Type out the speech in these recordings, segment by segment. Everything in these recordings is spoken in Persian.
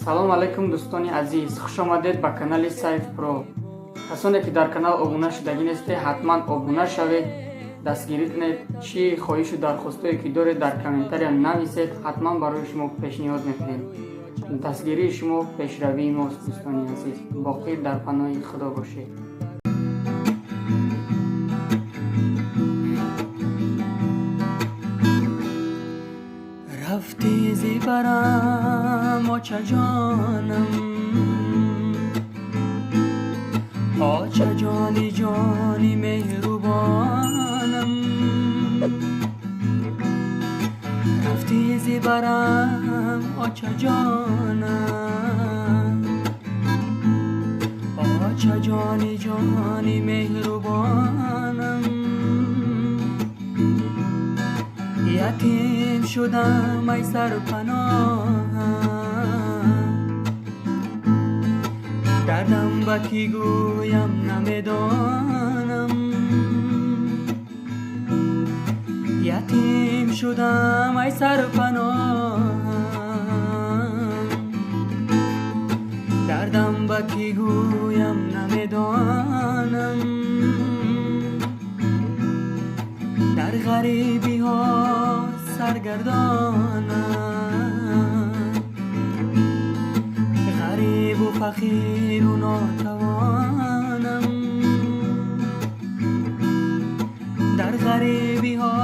салом алайкум дӯстони азиз, хуш омадед ба канали Сайф Про. касоне ки дар канал обуна шудагӣ нестед, ҳатман обуна шавед, дастгирӣ кунед. Чӣ хоҳишу дархостое ки доред дар комментария нависед, ҳатман барои шумо пешниҳод мекунем. дастгирии шумо пешравии мост дӯстони азиз. боқӣ дар паноҳи худо бошед. рафти зибарам оча ҷонам, оча ҷони ҷони меҳрубонам. рафти зибарам оча ҷонам, оча ҷони ҷони меҳрубонам. ятим шудам ай сарпаноҳам, дардам ба кӣ гӯям намедонам. ятим шудам ай сарпаноҳам, дардам ба кӣ гӯям намедонам. дар ғарибиҳо سرگردانم، غریب و فقیر و ناتوانم. در غریبی ها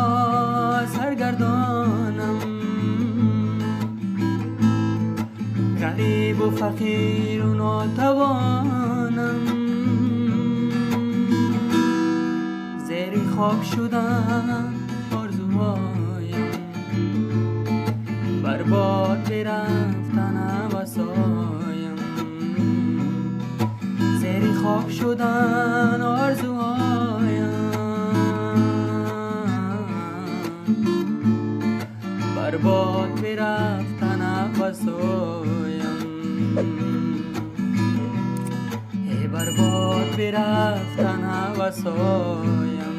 سرگردانم، غریب و فقیر و ناتوانم. زیر خواب شدم آرزوهایم، برباد برفتن وسایم. زیر خواب شدن آرزوهایم، برباد برفتن وسایم. برباد برفتن وسایم.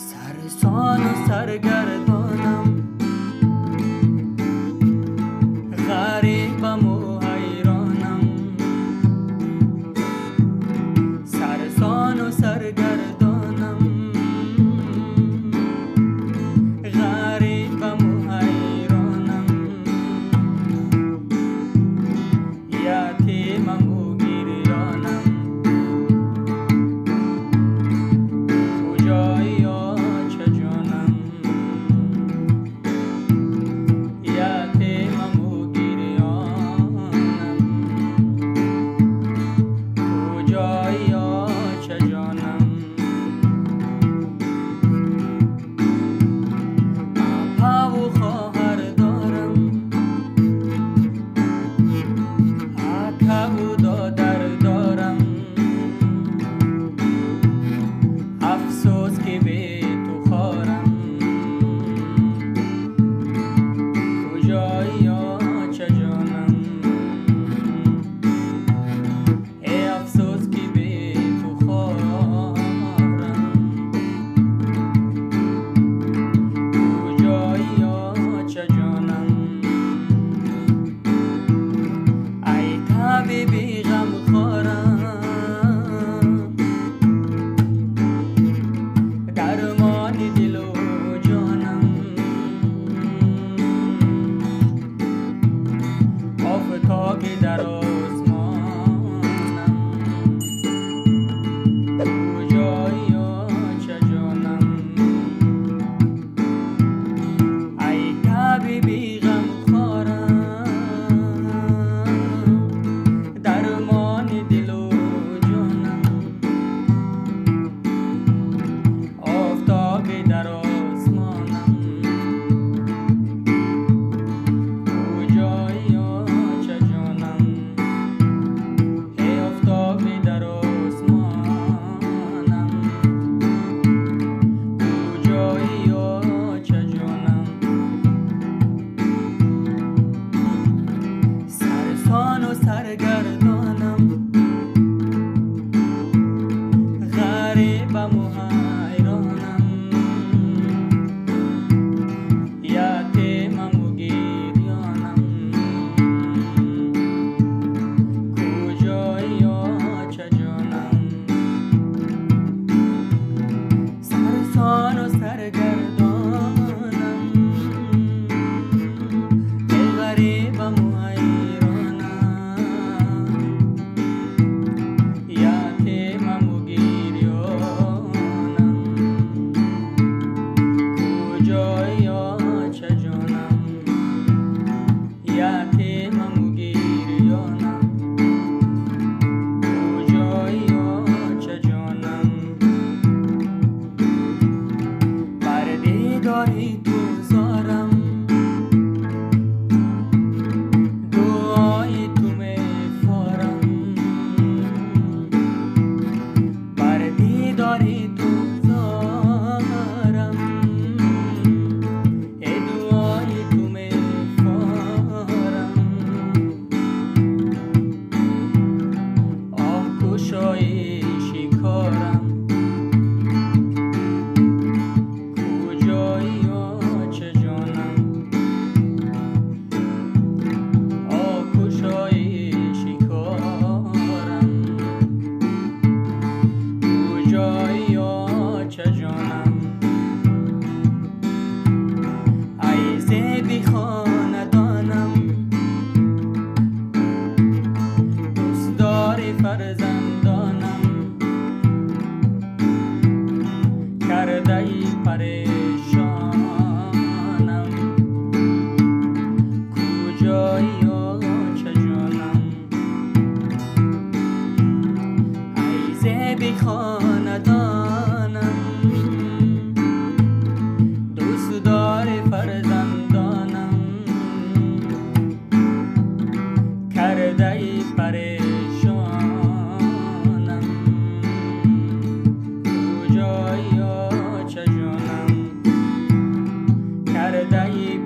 سرسان و سرگردانم، غریبم و حیرانم. سرسان و سرگردانم، غریبم و حیرانم. یتیمم و گریانم، کجایی آچه جانم.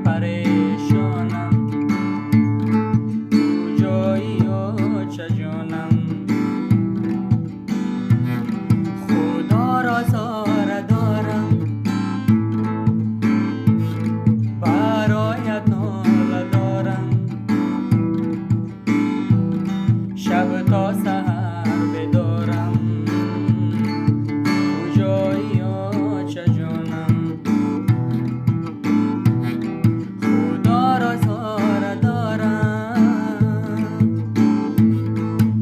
پریشانم کجایی و چه جانم خدا را زار دارم برایت ناله دارم شب تا سحر بدارم کجایی و چه جانم خدا را زار دارم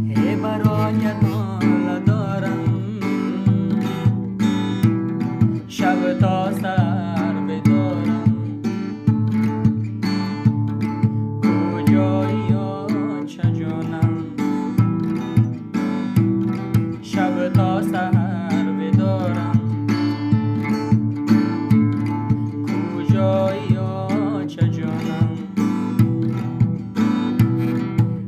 هی برایت ناله دارم شب تا سحر بدارم کجایی و چه جانم شب تا سحر بدارم کجایی و چه جانم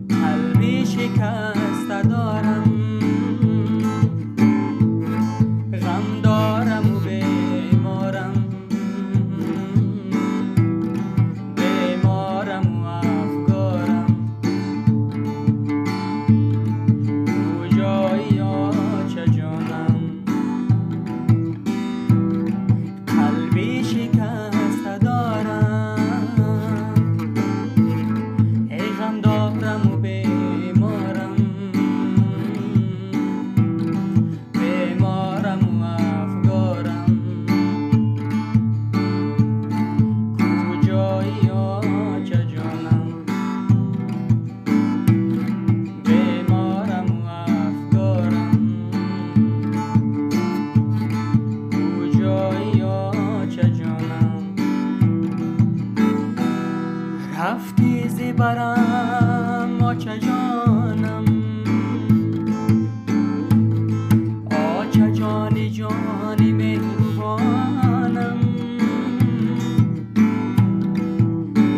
قلبی شکسته دارم غم دارم و بیمارم بیمارم و افگارم کجایی و چه جانم قلبی شکسته دارم ای غم دارم و بیمارم بیمارم و افگارم کجایی و چه جانم بیمارم و افگارم کجایی و چه جانم رفتی زبرم و چه جانم آچه جانی جانی مهربانم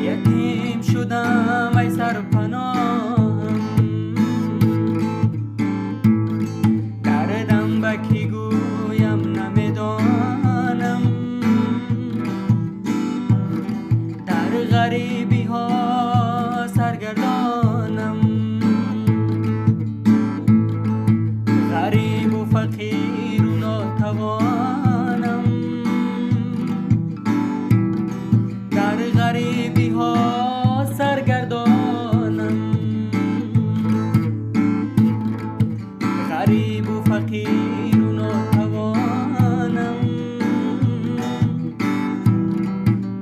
یتیم شدم ای سرپناهم دردم به کی گویم نمیدانم در غریبی ها سرگردانم غریب و فقیر و ناتوانم در غریبی ها سرگردانم غریب و فقیر و ناتوانم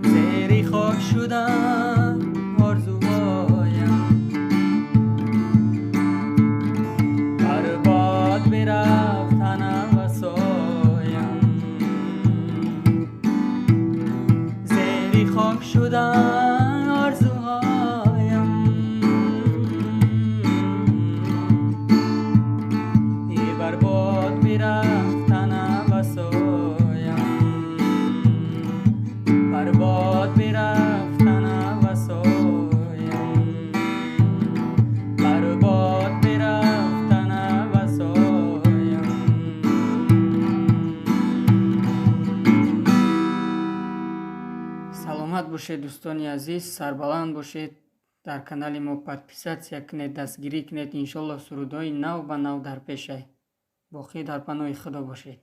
زیر خاک شدم آرزوهایم برباد برفت تنم و سایم زیر خاک شدم آرزوهایم ای برباد برفت تنم و سایم برباد برفت تنم و سایم برباد برفت تنم و سایم саломат бошед дӯстони азиз сарбаланд бошед дар канали мо подписатсия кунед дастгирӣ кунед иншоллоҳ сурудҳои нав ба нав дар пешай боқӣ дар паноҳи худо бошед